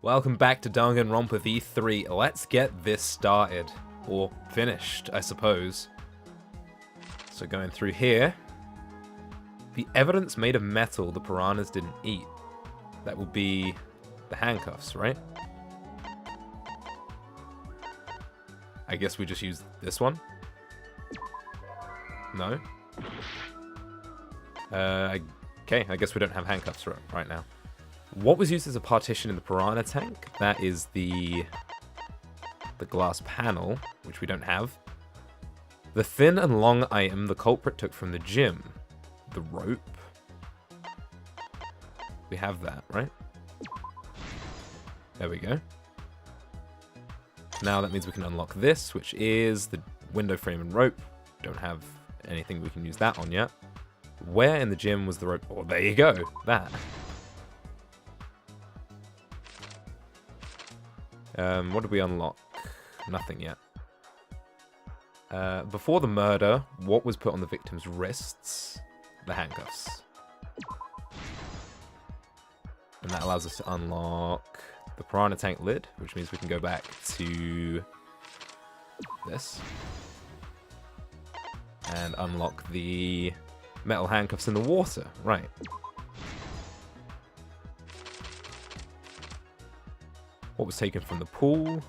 Welcome back to Danganronpa V3. Let's get this started. Or finished, I suppose. So going through here. The evidence made of metal the piranhas didn't eat. That will be the handcuffs, right? I guess we just use this one? No? Okay, I guess we don't have handcuffs right now. What was used as a partition in the piranha tank? That is the glass panel, which we don't have. The thin and long item the culprit took from the gym. The rope. We have that, right? There we go. Now that means we can unlock this, which is the window frame and rope. Don't have anything we can use that on yet. Where in the gym was the rope? Oh, there you go. That. What did we unlock? Nothing yet. Before the murder, what was put on the victim's wrists? The handcuffs. And that allows us to unlock the piranha tank lid, which means we can go back to this. And unlock the metal handcuffs in the water. Right. What was taken from the pool?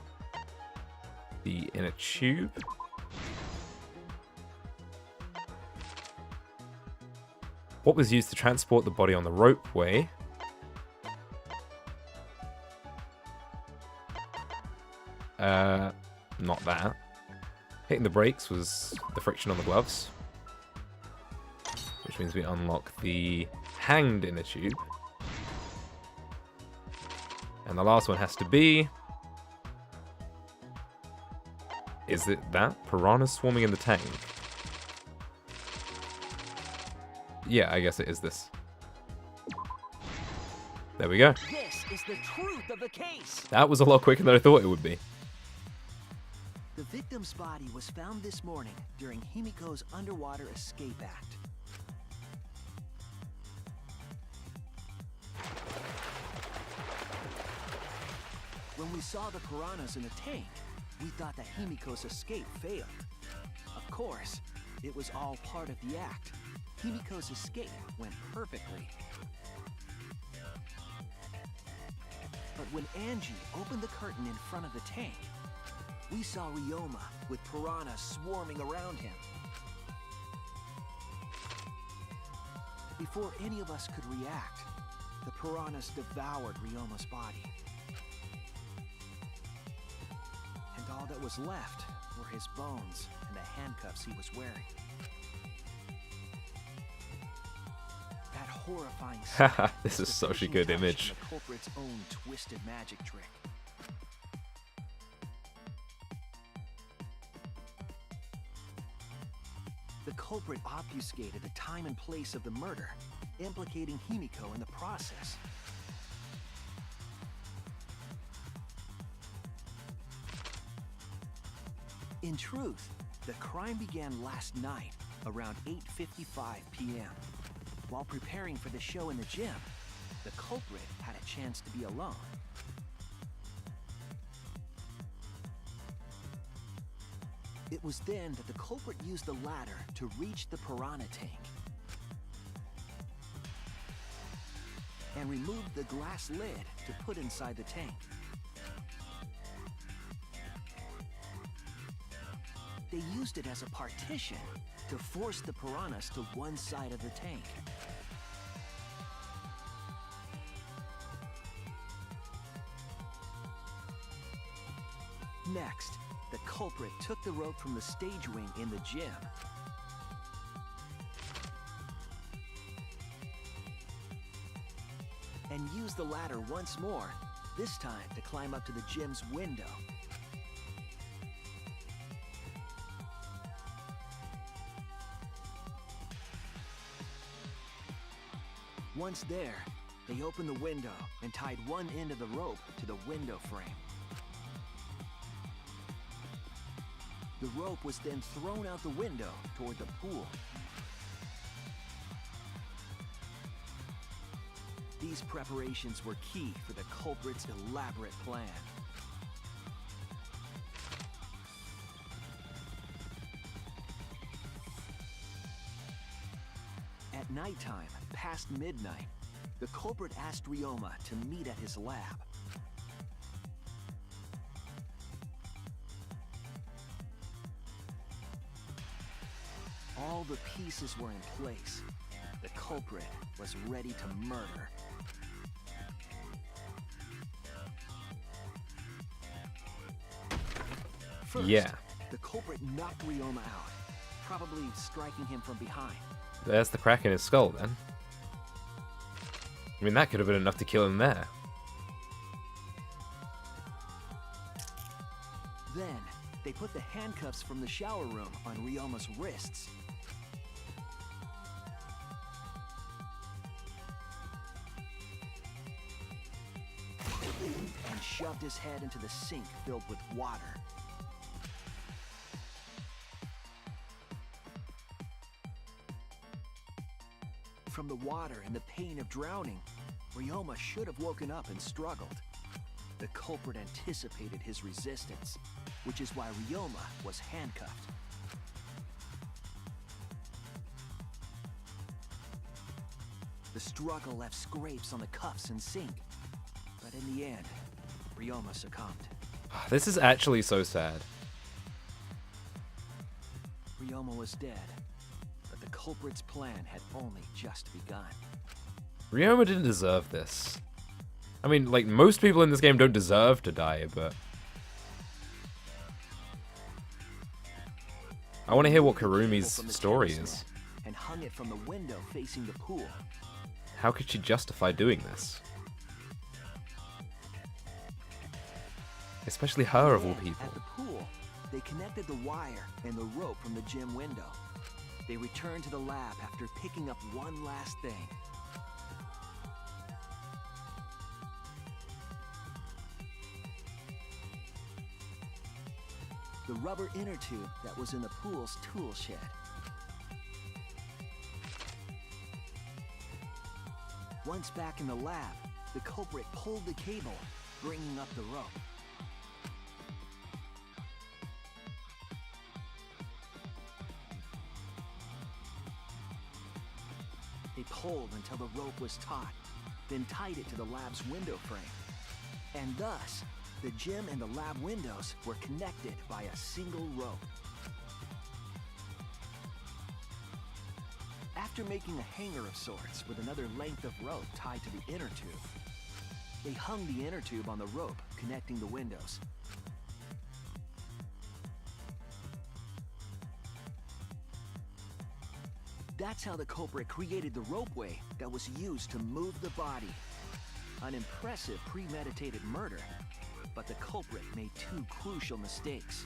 The inner tube. What was used to transport the body on the ropeway? Not that. Hitting the brakes was the friction on the gloves. Which means we unlock the hanged inner tube. And the last one has to be... Is it that? Piranhas swarming in the tank. Yeah, I guess it is this. There we go. This is the truth of the case. That was a lot quicker than I thought it would be. The victim's body was found this morning during Himiko's underwater escape act. When we saw the piranhas in the tank, we thought that Himiko's escape failed. Of course, it was all part of the act. Himiko's escape went perfectly. But when Angie opened the curtain in front of the tank, we saw Ryoma with piranhas swarming around him. Before any of us could react, the piranhas devoured Ryoma's body. And all that was left were his bones and the handcuffs he was wearing. That horrifying sight This is the such a finishing good touch image. to the culprit's own twisted magic trick. The culprit obfuscated the time and place of the murder, implicating Himiko in the process. In truth, the crime began last night around 8:55 p.m. While preparing for the show in the gym, the culprit had a chance to be alone. It was then that the culprit used the ladder to reach the piranha tank and removed the glass lid to put inside the tank. They used it as a partition to force the piranhas to one side of the tank. Next, the culprit took the rope from the stage wing in the gym and used the ladder once more, this time to climb up to the gym's window. Once there, they opened the window and tied one end of the rope to the window frame. The rope was then thrown out the window toward the pool. The These preparations were key for the culprit's elaborate plan. At nighttime, past midnight, the culprit asked Ryoma to meet at his lab. All the pieces were in place. The culprit was ready to murder. First, Yeah. the culprit knocked Ryoma out, probably striking him from behind. There's the crack in his skull, then. I mean, that could have been enough to kill him there. Then, they put the handcuffs from the shower room on Ryoma's wrists. And shoved his head into the sink filled with water. From the water and the pain of drowning, Ryoma should have woken up and struggled. The culprit anticipated his resistance, which is why Ryoma was handcuffed. The struggle left scrapes on the cuffs and sink, but in the end, Ryoma succumbed. This is actually so sad. Ryoma was dead, but the culprit's plan had only just begun. Ryoma didn't deserve this. I mean, like, most people in this game don't deserve to die, but... I want to hear what Kirumi's story is. And hung it from the window facing the pool. How could she justify doing this? Especially her, of all people. At the pool, they connected the wire and the rope from the gym window. They returned to the lab after picking up one last thing. The rubber inner tube that was in the pool's tool shed. Once back in the lab, the culprit pulled the cable, bringing up the rope. They pulled until the rope was taut, then tied it to the lab's window frame. And thus, the gym and the lab windows were connected by a single rope. After making a hanger of sorts with another length of rope tied to the inner tube, they hung the inner tube on the rope connecting the windows. That's how the culprit created the ropeway that was used to move the body. An impressive premeditated murder, but the culprit made two crucial mistakes.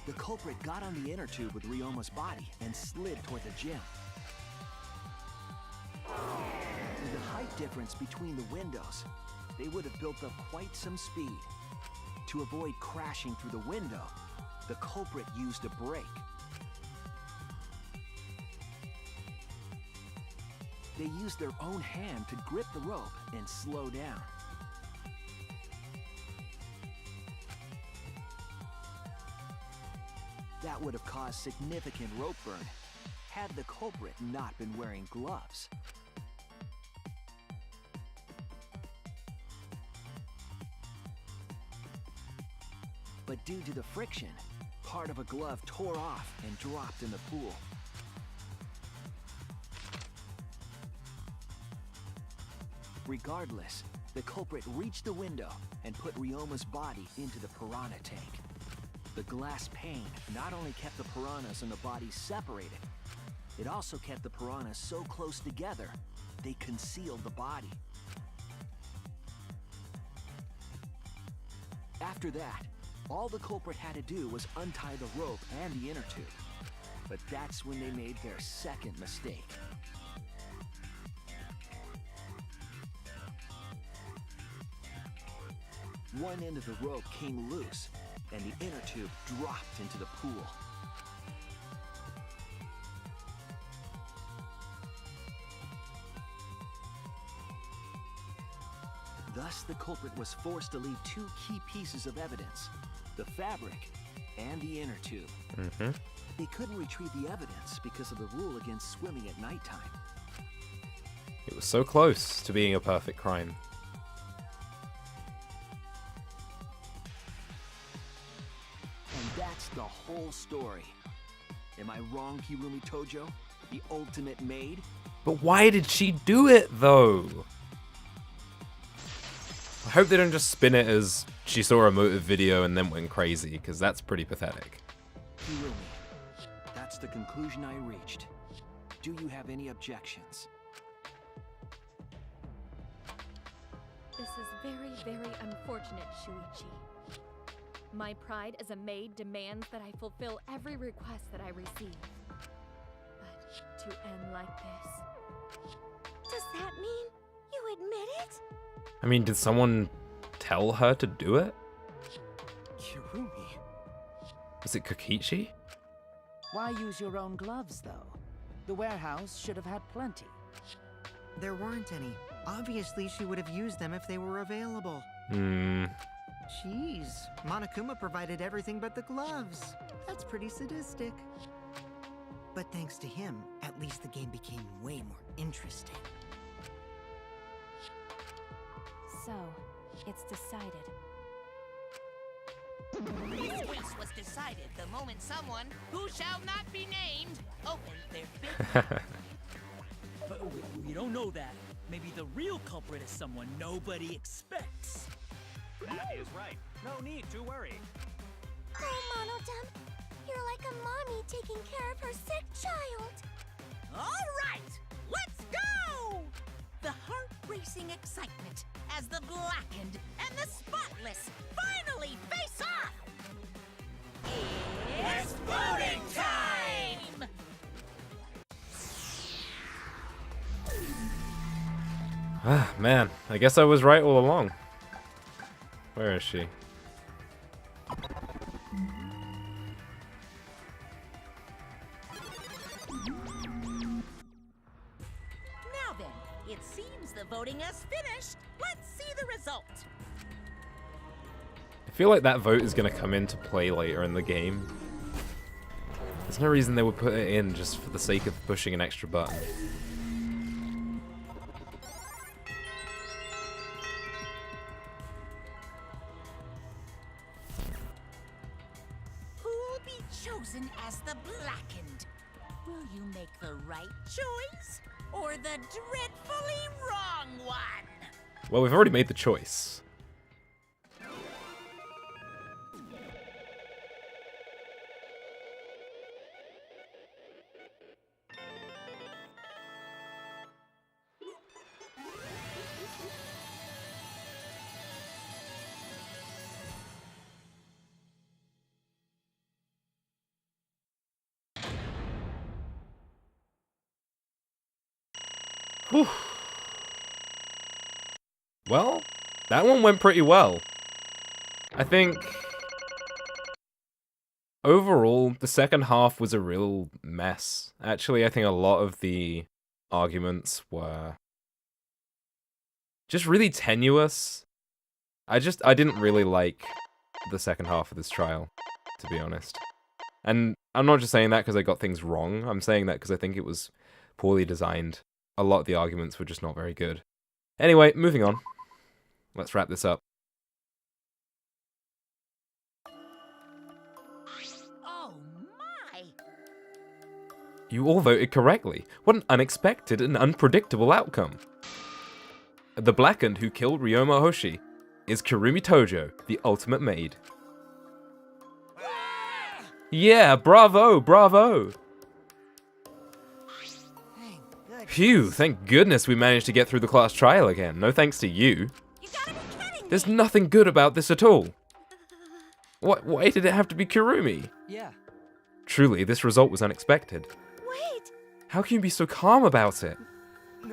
The culprit got on the inner tube with Ryoma's body and slid toward the gym. With the height difference between the windows, they would have built up quite some speed. To avoid crashing through the window, the culprit used a brake. They used their own hand to grip the rope and slow down. That would have caused significant rope burn had the culprit not been wearing gloves. But due to the friction, part of a glove tore off and dropped in the pool. Regardless, the culprit reached the window and put Ryoma's body into the piranha tank. The glass pane not only kept the piranhas and the body separated, it also kept the piranhas so close together, they concealed the body. After that, all the culprit had to do was untie the rope and the inner tube. But that's when they made their second mistake. One end of the rope came loose, and the inner tube dropped into the pool. Thus, the culprit was forced to leave two key pieces of evidence, the fabric and the inner tube. They couldn't retrieve the evidence because of the rule against swimming at nighttime. It was so close to being a perfect crime. And that's the whole story. Am I wrong, Kirumi Tojo? The ultimate maid? But why did she do it, though? I hope they don't just spin it as she saw a motive video and then went crazy, because that's pretty pathetic. Kirumi, that's the conclusion I reached. Do you have any objections? This is very, very unfortunate, Shuichi. My pride as a maid demands that I fulfill every request that I receive. But to end like this... Does that mean you admit it? I mean, did someone tell her to do it? Kirumi? Was it Kokichi? Why use your own gloves, though? The warehouse should have had plenty. There weren't any. Obviously, she would have used them if they were available. Jeez, Monokuma provided everything but the gloves. That's pretty sadistic. But thanks to him, at least the game became way more interesting. So, it's decided. This case was decided the moment someone, who shall not be named, opened their big But we don't know that. Maybe the real culprit is someone nobody expects. That is right. No need to worry. Oh, Monodum, you're like a mommy taking care of her sick child. All right, let's go! The heart-racing excitement as the blackened and the spotless finally face off! It's voting time! Ah, man. I guess I was right all along. Where is she? Now then, it seems the voting has finished. Let's see the result. I feel like that vote is going to come into play later in the game. There's no reason they would put it in just for the sake of pushing an extra button. Who'll be chosen as the blackened? Will you make the right choice or the dreadfully wrong one? Well, we've already made the choice. Whew. Well, that one went pretty well. I think overall, the second half was a real mess. Actually, I think a lot of the arguments were just really tenuous. I didn't really like the second half of this trial, to be honest. And I'm not just saying that because I got things wrong. I'm saying that because I think it was poorly designed. A lot of the arguments were just not very good. Anyway, moving on. Let's wrap this up. Oh my! You all voted correctly. What an unexpected and unpredictable outcome. The blackened who killed Ryoma Hoshi is Kirumi Tojo, the ultimate maid. Yeah, bravo, bravo! Phew, thank goodness we managed to get through the class trial again. No thanks to you. You gotta be kidding There's me! nothing good about this at all. Why did it have to be Kirumi? Yeah. Truly, this result was unexpected. Wait, How can you be so calm about it?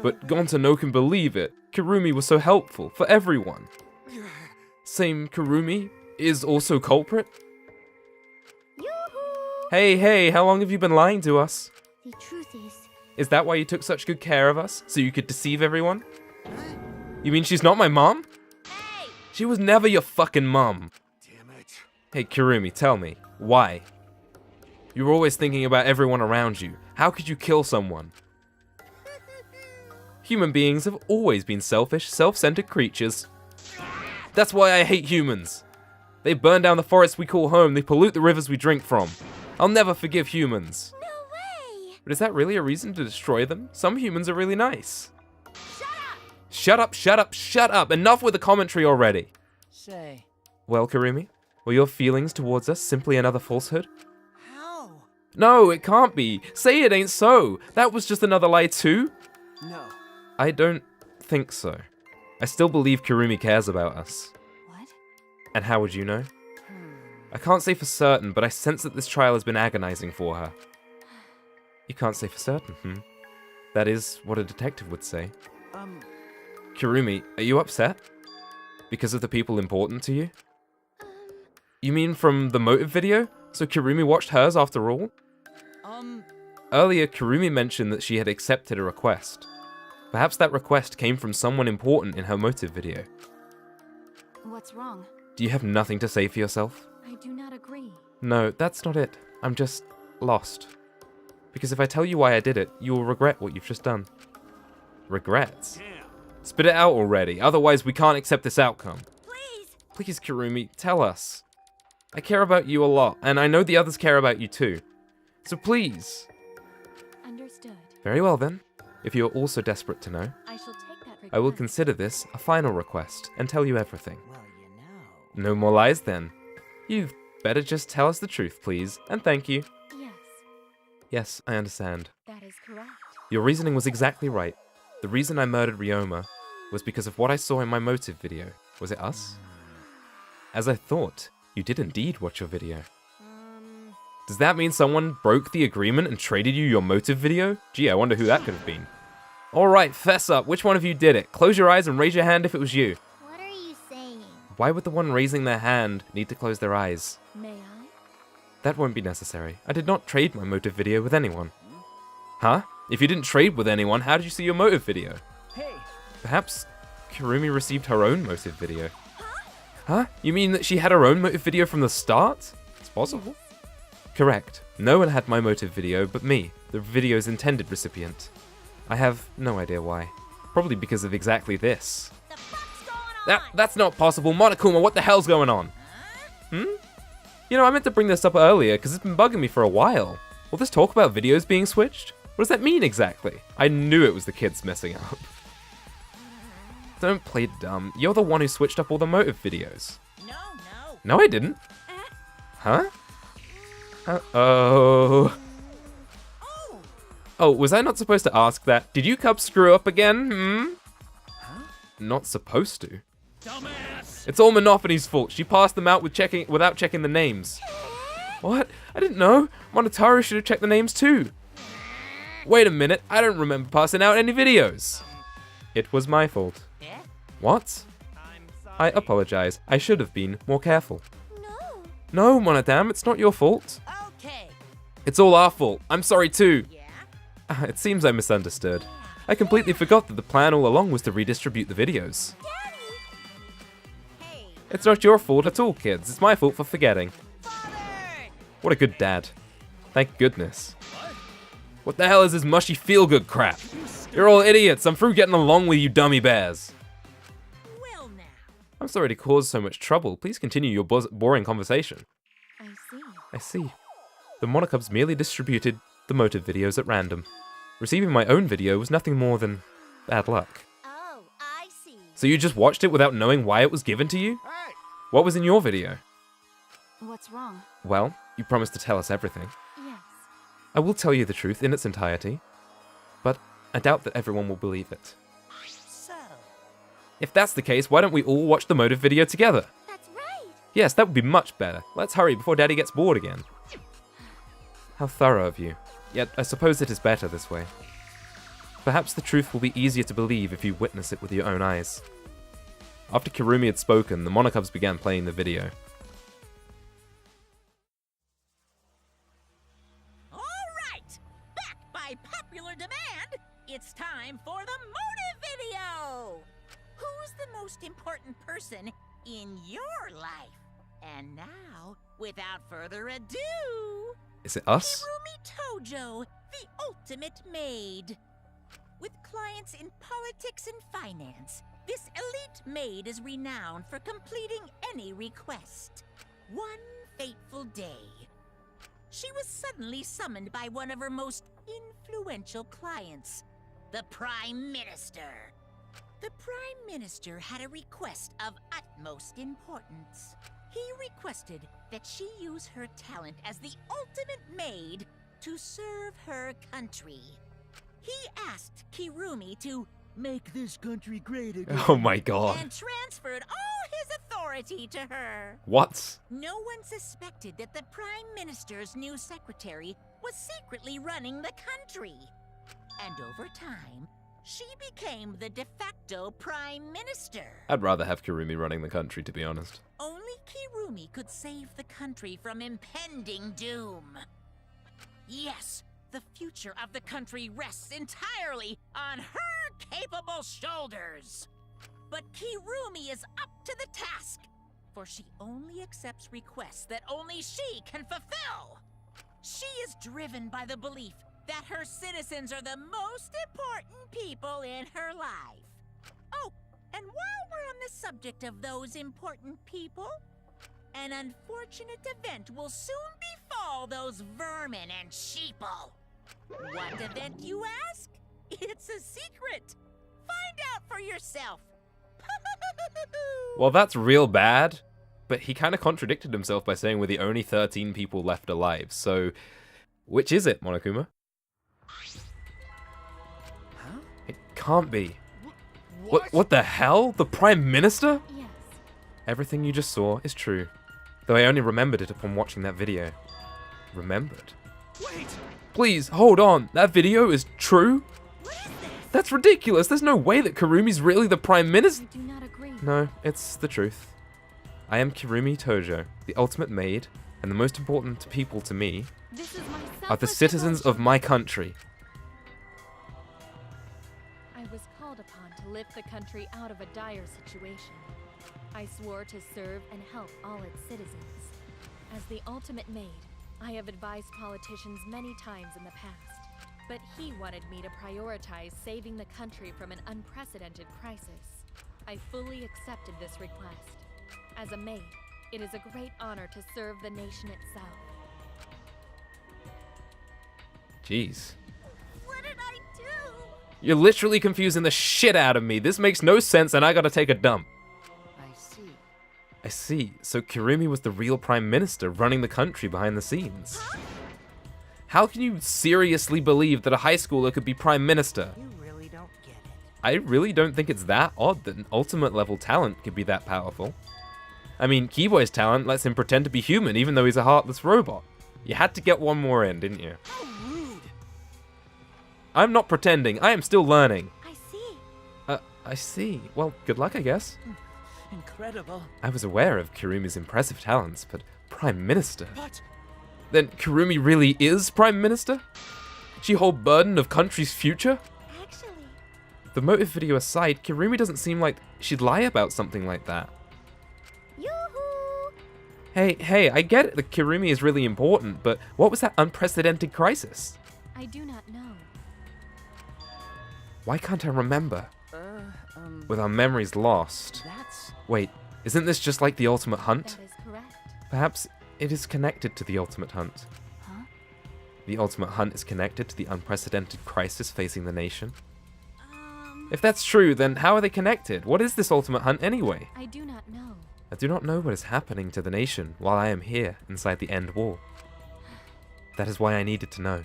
But Gonta can believe it. Kirumi was so helpful for everyone. Same Kirumi is also culprit? yoo-hoo! Hey, how long have you been lying to us? The truth Is that why you took such good care of us? So you could deceive everyone? You mean she's not my mom? She was never your fucking mum. Damn it. Hey, Kirumi, tell me, why? You were always thinking about everyone around you. How could you kill someone? Human beings have always been selfish, self-centered creatures. That's why I hate humans. They burn down the forests we call home, they pollute the rivers we drink from. I'll never forgive humans. No way! But is that really a reason to destroy them? Some humans are really nice. Shut up, shut up, shut up! Enough with the commentary already! Say, Well, Kirumi, were your feelings towards us simply another falsehood? How? No, it can't be! Say it ain't so! That was just another lie too? No. I don't think so. I still believe Kirumi cares about us. What? And how would you know? I can't say for certain, but I sense that this trial has been agonizing for her. You can't say for certain, That is what a detective would say. Kirumi, are you upset? Because of the people important to you? You mean from the motive video? So Kirumi watched hers after all? Earlier, Kirumi mentioned that she had accepted a request. Perhaps that request came from someone important in her motive video. What's wrong? Do you have nothing to say for yourself? I do not agree. No, that's not it. I'm just lost. Because if I tell you why I did it, you will regret what you've just done. Regrets? Damn. Spit it out already, otherwise we can't accept this outcome. Please! Please, Kirumi, tell us. I care about you a lot, and I know the others care about you too. So please. Understood. Very well then. If you are also desperate to know, I shall take that request. I will consider this a final request and tell you everything. Well, you know. No more lies then. You'd better just tell us the truth, please, and thank you. Yes, Yes, I understand. that is correct. Your reasoning was exactly right. The reason I murdered Ryoma was because of what I saw in my motive video. Was it us? As I thought, you did indeed watch your video. Does that mean someone broke the agreement and traded you your motive video? Gee, I wonder who that could have been. Alright, fess up. Which one of you did it? Close your eyes and raise your hand if it was you. What are you saying? Why would the one raising their hand need to close their eyes? May I? That won't be necessary. I did not trade my motive video with anyone. Huh? If you didn't trade with anyone, how did you see your motive video? Hey, Perhaps Kirumi received her own motive video. Huh? You mean that she had her own motive video from the start? It's possible. Correct. No one had my motive video but me, the video's intended recipient. I have no idea why. Probably because of exactly this. The fuck's going on? That's not possible. Monokuma, what the hell's going on? You know, I meant to bring this up earlier because it's been bugging me for a while. Will this talk about videos being switched? What does that mean exactly? I knew it was the kids messing up. Don't play dumb. You're the one who switched up all the motive videos. No. No, I didn't. Huh? Uh-oh. Oh, was I not supposed to ask that? Did you cubs screw up again? Not supposed to. Dumbass! It's all Monopony's fault. She passed them out without checking the names. What? I didn't know. Monotaro should have checked the names too. Wait a minute. I don't remember passing out any videos. It was my fault. Eh? What? I apologize. I should have been more careful. No. No, Monodam, it's not your fault. Okay. It's all our fault. I'm sorry too. Yeah? It seems I misunderstood. I completely forgot that the plan all along was to redistribute the videos. Hey, It's not your fault at all, kids. It's my fault for forgetting. Father! What a good dad. Thank goodness. What the hell is this mushy feel-good crap? You're all idiots. I'm through getting along with you dummy bears. Well now. I'm sorry to cause so much trouble. Please continue your boring conversation. I see. I see. The Monokubs merely distributed the motive videos at random. Receiving my own video was nothing more than bad luck. Oh, I see. So you just watched it without knowing why it was given to you? Hey! What was in your video? What's wrong? Well, you promised to tell us everything. Yes. I will tell you the truth in its entirety, but I doubt that everyone will believe it. So, If that's the case, why don't we all watch the motive video together? That's right. Yes, that would be much better. Let's hurry before Daddy gets bored again. How thorough of you. Yet, I suppose it is better this way. Perhaps the truth will be easier to believe if you witness it with your own eyes. After Kirumi had spoken, the Monokubs began playing the video. all right. Back by popular demand, it's time for the motive video. Who's the most important person in your life. And now, without further ado, Is it us? Kirumi Tojo, the ultimate maid. With clients in politics and finance, this elite maid is renowned for completing any request. One fateful day, she was suddenly summoned by one of her most influential clients, the Prime Minister. The Prime Minister had a request of utmost importance. He requested that she use her talent as the ultimate maid to serve her country. He asked Kirumi to make this country great again. Oh my god. And transferred all his authority to her. What? No one suspected that the Prime Minister's new secretary was secretly running the country. And over time, she became the de facto Prime Minister. I'd rather have Kirumi running the country, to be honest. Only Kirumi could save the country from impending doom. Yes, the future of the country rests entirely on her capable shoulders. But Kirumi is up to the task, for she only accepts requests that only she can fulfill. She is driven by the belief that her citizens are the most important people in her life. Oh, and while we're on the subject of those important people, an unfortunate event will soon befall those vermin and sheeple. What event, you ask? It's a secret. Find out for yourself. Well, that's real bad, but he kind of contradicted himself by saying we're the only 13 people left alive, so which is it, Monokuma? Huh? It can't be. What the hell? The Prime Minister? Yes. Everything you just saw is true, though I only remembered it upon watching that video. Remembered? Wait! Please, hold on. That video is true? That's ridiculous. There's no way that Kirumi's really the Prime Minister. I do not agree. No, it's the truth. I am Kirumi Tojo, the ultimate maid, and the most important people to me This is my are the selfless citizens devotion. of my country. I was called upon to lift the country out of a dire situation. I swore to serve and help all its citizens. As the ultimate maid, I have advised politicians many times in the past, but he wanted me to prioritize saving the country from an unprecedented crisis. I fully accepted this request. As a maid, it is a great honor to serve the nation itself. Jeez. What did I do? You're literally confusing the shit out of me. This makes no sense and I gotta take a dump. I see. I see. So Kirumi was the real Prime Minister running the country behind the scenes. How can you seriously believe that a high schooler could be Prime Minister? You really don't get it. I really don't think it's that odd that an ultimate level talent could be that powerful. I mean, Keyboy's talent lets him pretend to be human even though he's a heartless robot. You had to get one more in, didn't you? How rude! I'm not pretending, I am still learning. I see. I see. Well, good luck, I guess. Incredible. I was aware of Kirumi's impressive talents, but Prime Minister? But Then Kirumi really is Prime Minister? She hold burden of country's future? Actually, The motive video aside, Kirumi doesn't seem like she'd lie about something like that. yoo-hoo! Hey, I get it that Kirumi is really important, but what was that unprecedented crisis? I do not know. Why can't I remember? Uh, With our memories lost. that's... Wait, isn't this just like the Ultimate Hunt? That is correct. Perhaps it is connected to the Ultimate Hunt. Huh? The Ultimate Hunt is connected to the unprecedented crisis facing the nation. If that's true, then how are they connected? What is this Ultimate Hunt anyway? I do not know. I do not know what is happening to the nation while I am here inside the End Wall. That is why I needed to know.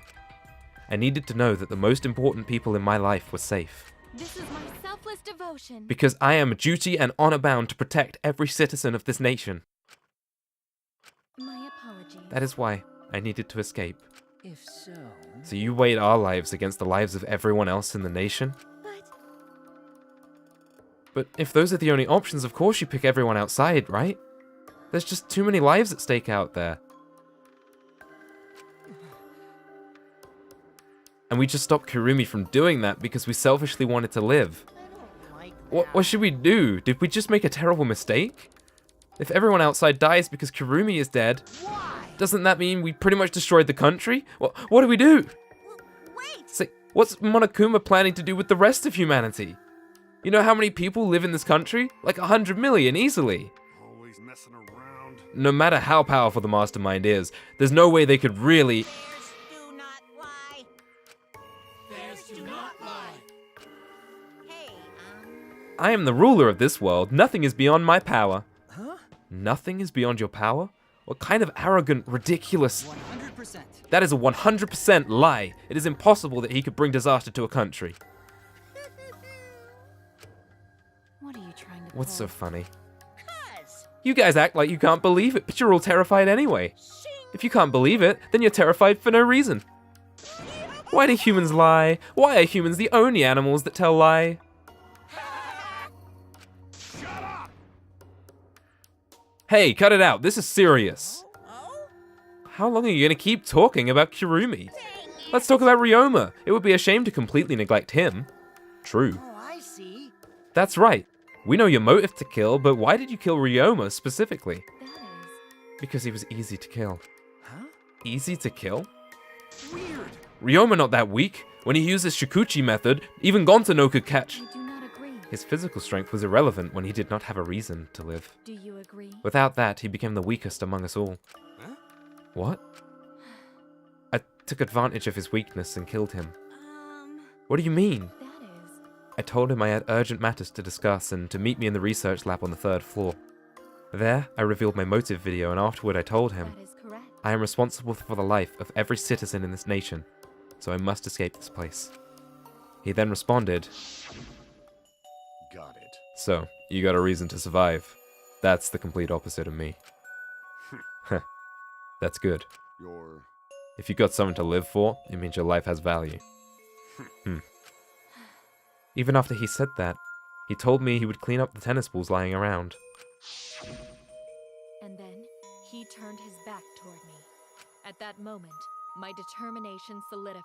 I needed to know that the most important people in my life were safe. This is my selfless devotion. Because I am duty and honor bound to protect every citizen of this nation. My apologies. That is why I needed to escape. If so... So you weighed our lives against the lives of everyone else in the nation? But if those are the only options, of course you pick everyone outside, right? There's just too many lives at stake out there. And we just stopped Kirumi from doing that because we selfishly wanted to live. I don't like What should we do? Did we just make a terrible mistake? If everyone outside dies because Kirumi is dead, doesn't that mean we pretty much destroyed the country? What do we do? Wait! Say, what's Monokuma planning to do with the rest of humanity? You know how many people live in this country? Like 100 million, easily. Always messing around. No matter how powerful the mastermind is, there's no way they could really... Bears do not lie. Bears do not lie. Hey, I am the ruler of this world. Nothing is beyond my power. Huh? Nothing is beyond your power? What kind of arrogant, ridiculous... 100%. That is a 100% lie. It is impossible that he could bring disaster to a country. What are you trying to What's so pull? funny? cuz. You guys act like you can't believe it, but you're all terrified anyway. If you can't believe it, then you're terrified for no reason. Why do humans lie? Why are humans the only animals that tell lie? Hey, cut it out. This is serious. Oh? How long are you gonna keep talking about Kirumi? Let's talk about Ryoma. It would be a shame to completely neglect him. True. Oh, I see. That's right. We know your motive to kill, but why did you kill Ryoma specifically? That is... Because he was easy to kill. Huh? Easy to kill? Weird. Ryoma not that weak. When he used his Shikuchi method, even Gonta could catch. I do not agree. His physical strength was irrelevant when he did not have a reason to live. Do you agree? Without that, he became the weakest among us all. Huh? What? I took advantage of his weakness and killed him. Um, What do you mean? That is... I told him I had urgent matters to discuss and to meet me in the research lab on the 3rd floor. There, I revealed my motive video, and afterward I told him, That is correct. I am responsible for the life of every citizen in this nation, so I must escape this place. He then responded, Got it. so, you got a reason to survive. That's the complete opposite of me. Heh. That's good. You're... If you got something to live for, it means your life has value. Even after he said that, he told me he would clean up the tennis balls lying around. And then, he turned his back toward me. At that moment, my determination solidified.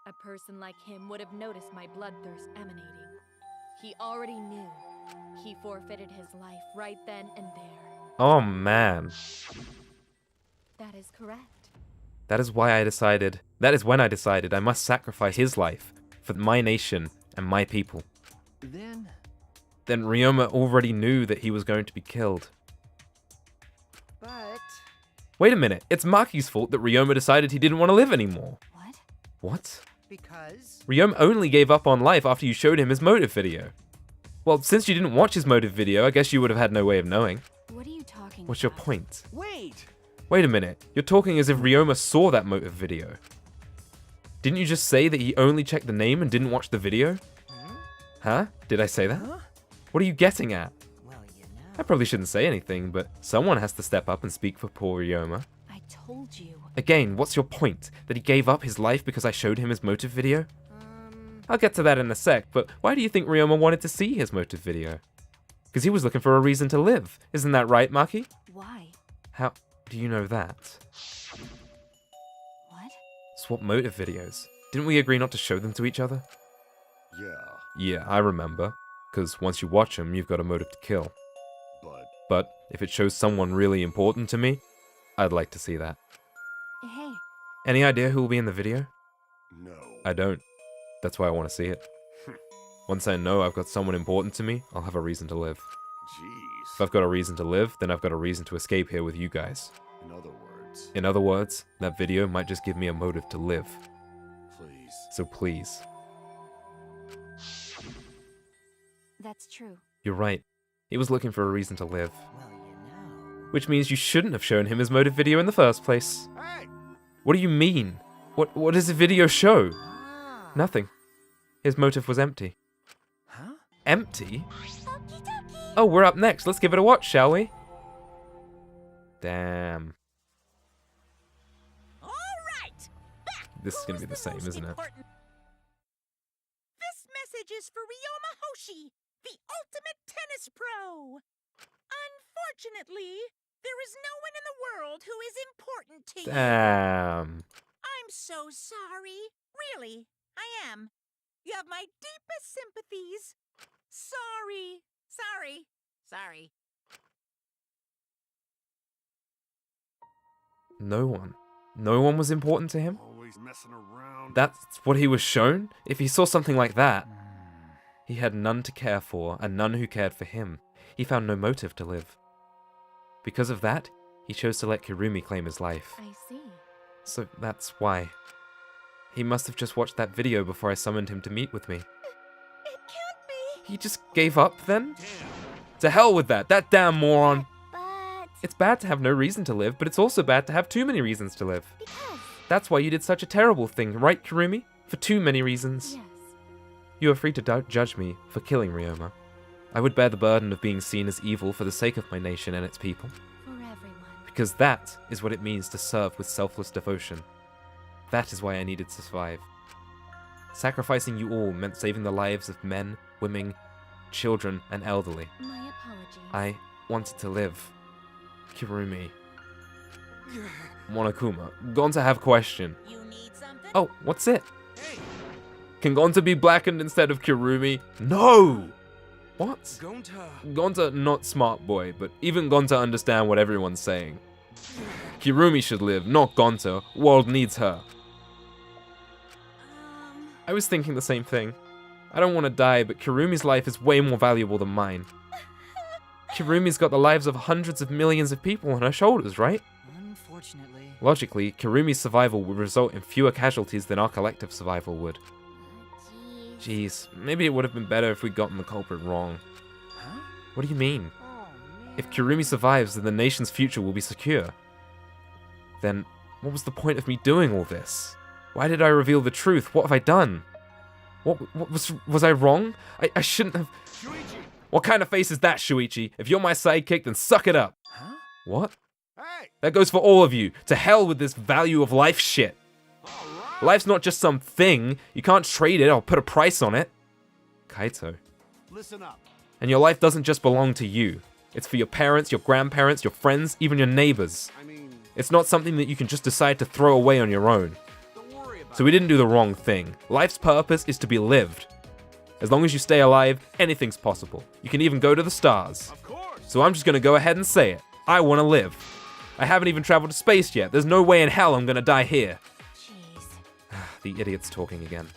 A person like him would have noticed my bloodthirst emanating. He already knew. He forfeited his life right then and there. Oh man. That is correct. That is when I decided I must sacrifice his life for my nation and my people. Then... Then Ryoma already knew that he was going to be killed. But Wait a minute, it's Maki's fault that Ryoma decided he didn't want to live anymore. What? What? because Ryoma only gave up on life after you showed him his motive video. Well, since you didn't watch his motive video, I guess you would have had no way of knowing. What are you talking What's your about? point? Wait! Wait a minute, you're talking as if Ryoma saw that motive video. Didn't you just say that he only checked the name and didn't watch the video? Huh? Did I say that? Huh? What are you getting at? well, you know. I probably shouldn't say anything, but someone has to step up and speak for poor Ryoma. I told you. Again, what's your point? That he gave up his life because I showed him his motive video? I'll get to that in a sec, but why do you think Ryoma wanted to see his motive video? Because he was looking for a reason to live. Isn't that right, Maki? Why? How do you know that? What? Swap motive videos. Didn't we agree not to show them to each other? Yeah, Yeah, I remember. Because once you watch them, you've got a motive to kill. but... But if it shows someone really important to me, I'd like to see that. Hey, Any idea who will be in the video? No. I don't. That's why I want to see it. Once I know I've got someone important to me, I'll have a reason to live. Jeez. If I've got a reason to live, then I've got a reason to escape here with you guys. In other words, In other words, that video might just give me a motive to live. please. So please. that's true. You're right. He was looking for a reason to live. Well, you know. Which means you shouldn't have shown him his motive video in the first place. Hey! What do you mean? What does the video show? Ah. Nothing. His motive was empty. Huh? Empty? Okie dokie. Oh, we're up next. Let's give it a watch, shall we? Damn. All right. Back. This is Who gonna be the same, most isn't it? important? This message is for Ryoma Hoshi, the ultimate tennis pro. Unfortunately, there is no one in the world who is important to you. Damn. I'm so sorry. Really, I am. You have my deepest sympathies. Sorry. No one. No one was important to him? Always messing around. That's what he was shown? If he saw something like that, he had none to care for and none who cared for him. He found no motive to live. Because of that, he chose to let Kirumi claim his life. I see. So that's why. He must have just watched that video before I summoned him to meet with me. It can't be. He just gave up then? To hell with that damn moron! But It's bad to have no reason to live, but it's also bad to have too many reasons to live. because That's why you did such a terrible thing, right, Kirumi? For too many reasons. Yes. You are free to judge me for killing Ryoma. I would bear the burden of being seen as evil for the sake of my nation and its people. For everyone. Because that is what it means to serve with selfless devotion. That is why I needed to survive. Sacrificing you all meant saving the lives of men, women, children, and elderly. My apologies. I wanted to live. Kirumi. Monokuma. Gonta have question. You need something? Oh, what's it? Can Gonta be blackened instead of Kirumi? No! What? Gonta not smart boy, but even Gonta understand what everyone's saying. Kirumi should live, not Gonta. World needs her. I was thinking the same thing. I don't want to die, but Kirumi's life is way more valuable than mine. Kirumi's got the lives of hundreds of millions of people on her shoulders, right? Unfortunately. Logically, Kirumi's survival would result in fewer casualties than our collective survival would. Jeez, maybe it would have been better if we'd gotten the culprit wrong. Huh? What do you mean? Oh, man. If Kirumi survives, then the nation's future will be secure. Then, what was the point of me doing all this? Why did I reveal the truth? What have I done? What was I wrong? I shouldn't have... Shuichi! What kind of face is that, Shuichi? If you're my sidekick, then suck it up! Huh? What? Hey! That goes for all of you. To hell with this value of life shit. Alright! Life's not just some thing. You can't trade it or put a price on it. Kaito. Listen up. And your life doesn't just belong to you. It's for your parents, your grandparents, your friends, even your neighbors. I mean, It's not something that you can just decide to throw away on your own. don't worry about So we didn't do the wrong thing. Life's purpose is to be lived. As long as you stay alive, anything's possible. You can even go to the stars. Of course! So I'm just gonna go ahead and say it. I wanna live. I haven't even traveled to space yet. There's no way in hell I'm gonna die here. jeez. The idiot's talking again.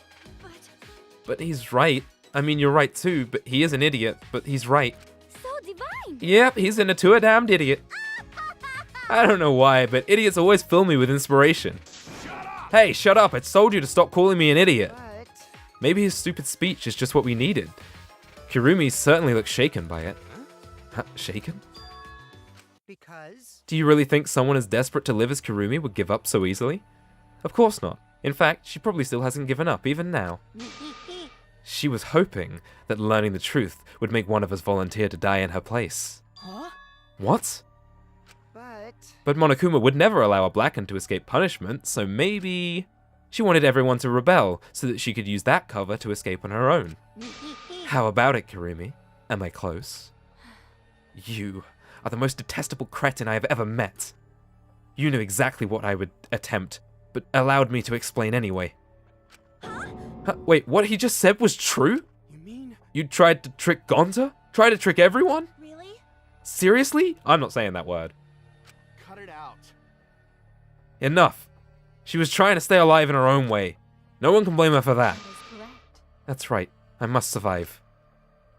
But But he's right. I mean, you're right too, but he is an idiot, but he's right. so divine. Yep, he's into to a damned idiot. I don't know why, but idiots always fill me with inspiration. Hey, shut up! I told you to stop calling me an idiot. But Maybe his stupid speech is just what we needed. Kirumi certainly looks shaken by it. Huh? Shaken? because Do you really think someone as desperate to live as Kirumi would give up so easily? Of course not. In fact, she probably still hasn't given up, even now. She was hoping that learning the truth would make one of us volunteer to die in her place. huh? What? But But Monokuma would never allow a blackened to escape punishment, so maybe... She wanted everyone to rebel, so that she could use that cover to escape on her own. How about it, Kirumi? Am I close? You are the most detestable cretin I have ever met. You knew exactly what I would attempt, but allowed me to explain anyway. Huh? Wait, what he just said was true? You mean? You tried to trick Gonta? Try to trick everyone? Really? Seriously? I'm not saying that word. Cut it out. Enough. She was trying to stay alive in her own way. No one can blame her for that. That is correct. That's right. I must survive.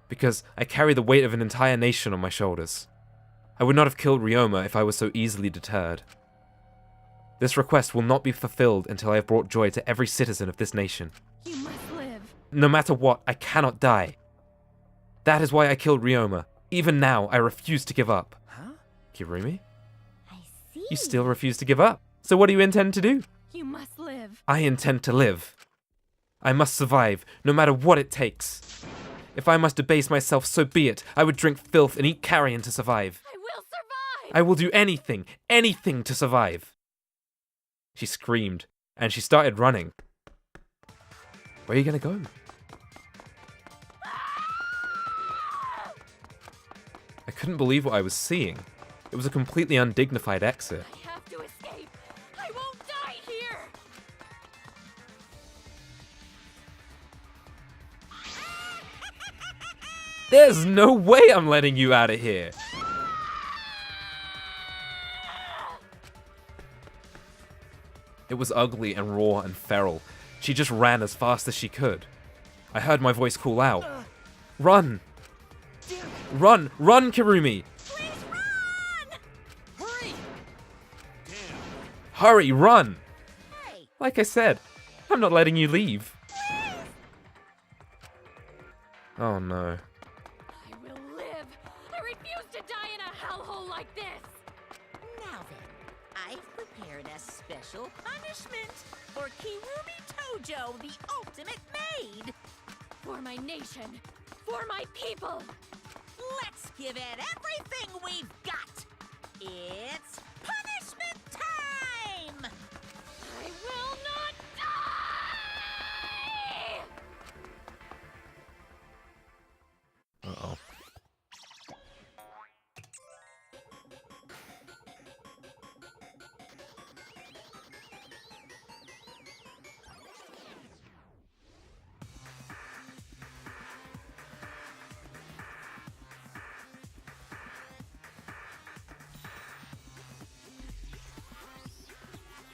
Because I carry the weight of an entire nation on my shoulders. I would not have killed Ryoma if I was so easily deterred. This request will not be fulfilled until I have brought joy to every citizen of this nation. You must live. No matter what, I cannot die. That is why I killed Ryoma. Even now, I refuse to give up. huh? Kirumi? I see. You still refuse to give up. So what do you intend to do? You must live. I intend to live. I must survive, no matter what it takes. If I must debase myself, so be it. I would drink filth and eat carrion to survive. I will survive. I will do anything, anything to survive. She screamed, and she started running. Where are you gonna go? I couldn't believe what I was seeing. It was a completely undignified exit. I have to escape. I won't die here. There's no way I'm letting you out of here. It was ugly and raw and feral. She just ran as fast as she could. I heard my voice call out. Run! Run! Run, Kirumi! Please run! Hurry! Hurry, run! Hey, Like I said, I'm not letting you leave. Oh no. I will live. I refuse to die in a hellhole like this. now then, I've prepared a special punishment for Kirumi Tojo, the ultimate maid. For my nation. For my people. Let's give it everything we've got. It's punishment time! I will not die! Uh-oh.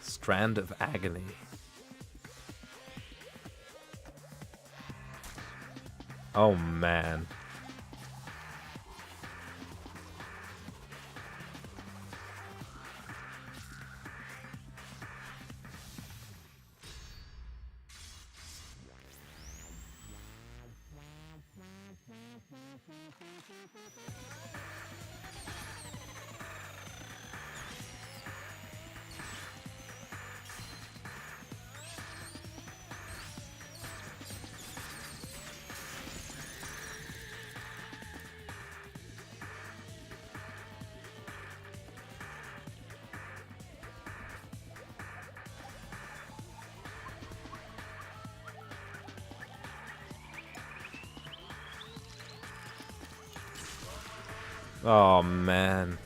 Strand of Agony. Oh man. Oh man.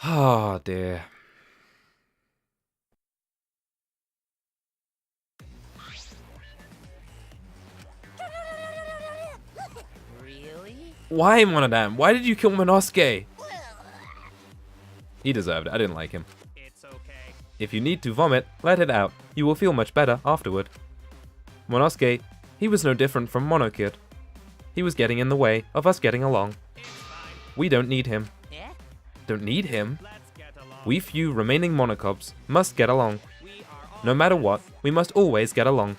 Oh dear. Really? Why, Monodam? Why did you kill Monosuke? He deserved it. I didn't like him. It's okay. If you need to vomit, let it out. You will feel much better afterward. Monosuke, he was no different from Monokid. He was getting in the way of us getting along. It's fine. We don't need him. Yeah? Don't need him. Let's get along. We few remaining Monokubs must get along. We are all No matter what, we must always get along.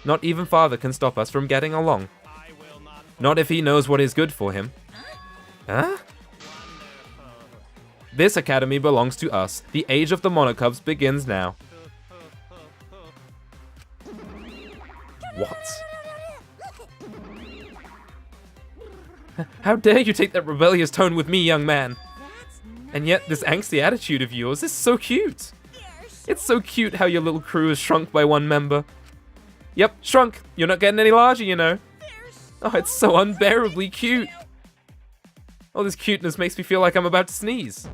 Not even father can stop us from getting along. I will not. Not if he knows what is good for him. Huh? Wonderful. This academy belongs to us. The age of the Monokubs begins now. What? How dare you take that rebellious tone with me, young man? And yet, this angsty attitude of yours is so cute. It's so cute how your little crew is shrunk by one member. Yep, shrunk. You're not getting any larger, you know. Oh, it's so unbearably cute. Oh, this cuteness makes me feel like I'm about to sneeze.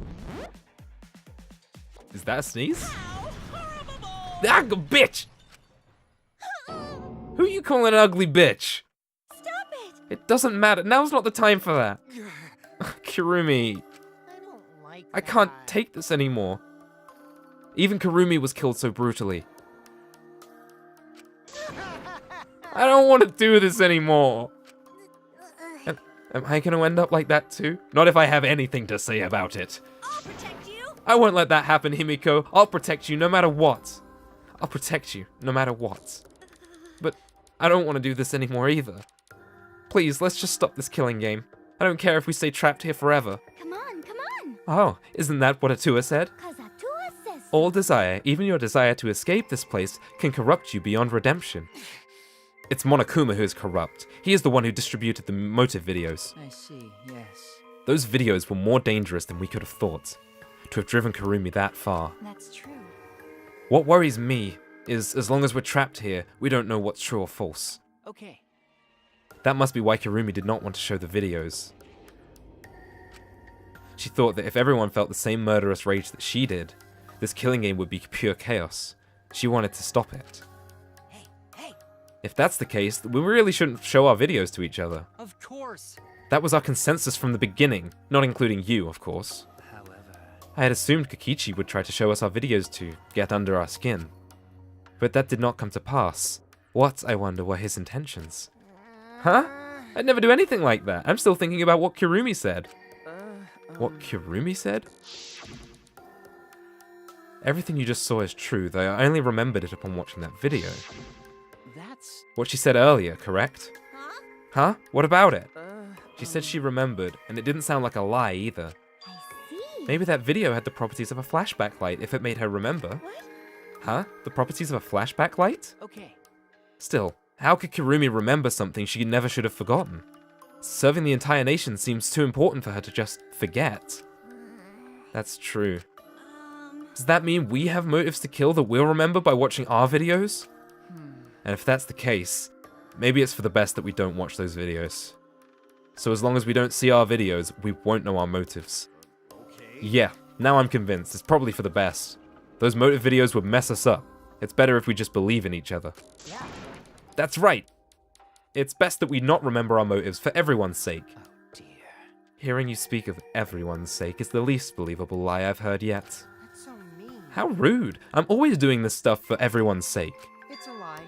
Is that a sneeze? Ah, bitch! Who are you calling an ugly bitch? Stop it! It doesn't matter. Now's not the time for that. Kirumi, I don't like I can't take this anymore. Even Kirumi was killed so brutally. I don't want to do this anymore. Am I going to end up like that too? Not if I have anything to say about it. I'll protect you! I won't let that happen, Himiko. I'll protect you no matter what. I'll protect you no matter what. But I don't want to do this anymore either. Please, let's just stop this killing game. I don't care if we stay trapped here forever. Come on, come on! Oh, isn't that what Atua said? Cause Atua says All desire, even your desire to escape this place, can corrupt you beyond redemption. It's Monokuma who is corrupt. He is the one who distributed the motive videos. I see, yes. Those videos were more dangerous than we could have thought. To have driven Kirumi that far. that's true. What worries me is, as long as we're trapped here, we don't know what's true or false. Okay. That must be why Kirumi did not want to show the videos. She thought that if everyone felt the same murderous rage that she did, this killing game would be pure chaos. She wanted to stop it. Hey! If that's the case, we really shouldn't show our videos to each other. Of course. That was our consensus from the beginning, not including you, of course. However... I had assumed Kokichi would try to show us our videos to get under our skin. But that did not come to pass. What, I wonder, were his intentions? Huh? I'd never do anything like that. I'm still thinking about what Kirumi said. What Kirumi said? Everything you just saw is true, though I only remembered it upon watching that video. That's... What she said earlier, correct? Huh? Huh? What about it? She said she remembered, and it didn't sound like a lie either. I see. Maybe that video had the properties of a flashback light if it made her remember. What? Huh? The properties of a flashback light? Okay. Still, how could Kirumi remember something she never should have forgotten? Serving the entire nation seems too important for her to just forget. That's true. Does that mean we have motives to kill that we'll remember by watching our videos? And if that's the case, maybe it's for the best that we don't watch those videos. So as long as we don't see our videos, we won't know our motives. Yeah, now I'm convinced. It's probably for the best. Those motive videos would mess us up. It's better if we just believe in each other. Yeah. That's right! It's best that we not remember our motives for everyone's sake. Oh dear. Hearing you speak of everyone's sake is the least believable lie I've heard yet. That's so mean. How rude! I'm always doing this stuff for everyone's sake. It's a lie.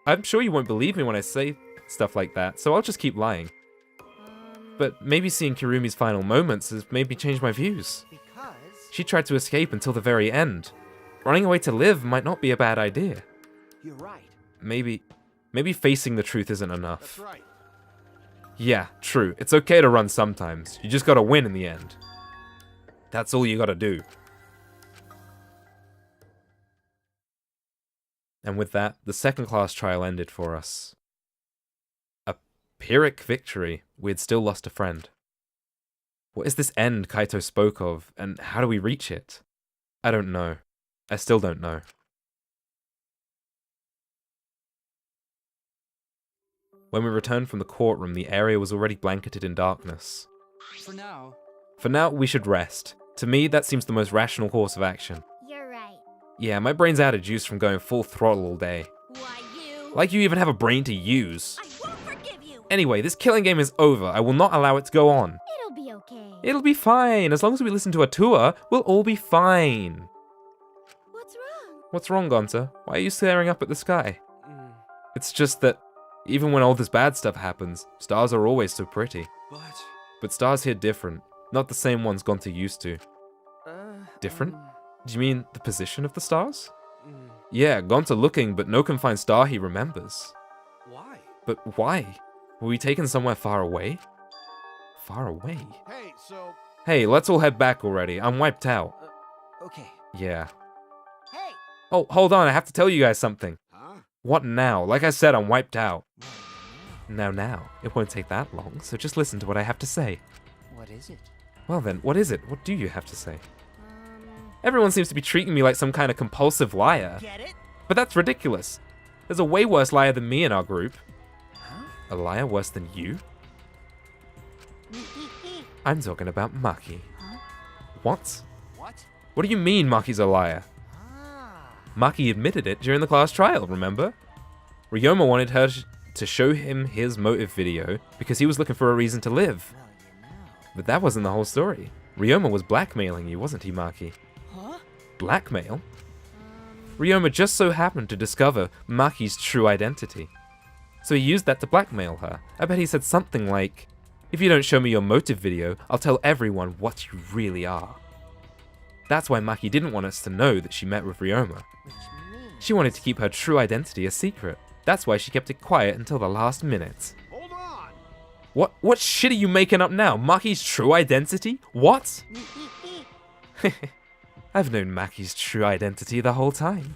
I'm sure you won't believe me when I say stuff like that, so I'll just keep lying. But maybe seeing Kirumi's final moments has made me change my views. Because... She tried to escape until the very end. Running away to live might not be a bad idea. You're right. Maybe facing the truth isn't enough. That's right. Yeah, true. It's okay to run sometimes. You just gotta win in the end. That's all you gotta do. And with that, the second class trial ended for us. A Pyrrhic victory. We had still lost a friend. What is this end Kaito spoke of, and how do we reach it? I don't know. I still don't know. When we returned from the courtroom, the area was already blanketed in darkness. For now, we should rest. To me, that seems the most rational course of action. You're right. Yeah, my brain's out of juice from going full throttle all day. Why you? Like you even have a brain to use. I won't forgive you! Anyway, this killing game is over. I will not allow it to go on. It'll be okay. It'll be fine. As long as we listen to a tour, we'll all be fine. What's wrong? What's wrong, Gonta? Why are you staring up at the sky? It's just that even when all this bad stuff happens, stars are always so pretty. But stars here different. Not the same ones Gonta used to. Different? Do you mean the position of the stars? Yeah, Gonta looking, but no confined star he remembers. Why? But why? Were we taken somewhere far away? Far away? Hey, so... Hey, let's all head back already. I'm wiped out. Okay. Yeah. Hey! Oh, hold on, I have to tell you guys something. Huh? What now? Like I said, I'm wiped out. Now, it won't take that long, so just listen to what I have to say. What is it? Well then, what is it? What do you have to say? Everyone seems to be treating me like some kind of compulsive liar. Get it? But that's ridiculous. There's a way worse liar than me in our group. Huh? A liar worse than you? I'm talking about Maki. Huh? What? What? What do you mean Maki's a liar? Ah. Maki admitted it during the class trial, remember? Ryoma wanted her to show him his motive video because he was looking for a reason to live. Well, you know. But that wasn't the whole story. Ryoma was blackmailing you, wasn't he, Maki? Huh? Blackmail? Ryoma just so happened to discover Maki's true identity. So he used that to blackmail her. I bet he said something like, "If you don't show me your motive video, I'll tell everyone what you really are." That's why Maki didn't want us to know that she met with Ryoma. Which means... She wanted to keep her true identity a secret. That's why she kept it quiet until the last minute. Hold on! What shit are you making up now? Maki's true identity? What? I've known Maki's true identity the whole time.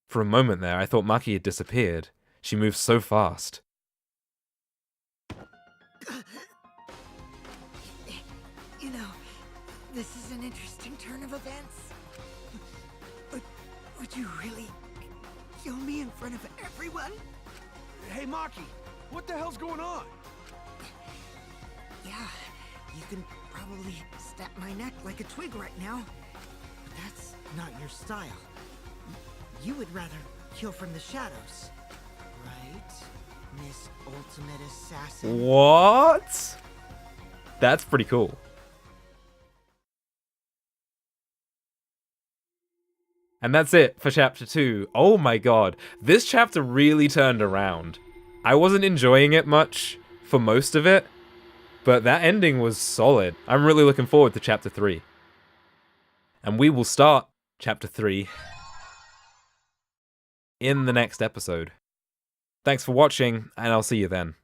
For a moment there, I thought Maki had disappeared. She moved so fast. You know, this is an interesting turn of events. Would you really kill me in front of everyone? Hey, Maki, what the hell's going on? Yeah, you can probably snap my neck like a twig right now. But that's not your style. You would rather kill from the shadows, right, Miss Ultimate Assassin? What? That's pretty cool. And that's it for chapter 2. Oh my god, this chapter really turned around. I wasn't enjoying it much for most of it, but that ending was solid. I'm really looking forward to chapter 3. And we will start chapter 3 in the next episode. Thanks for watching, and I'll see you then.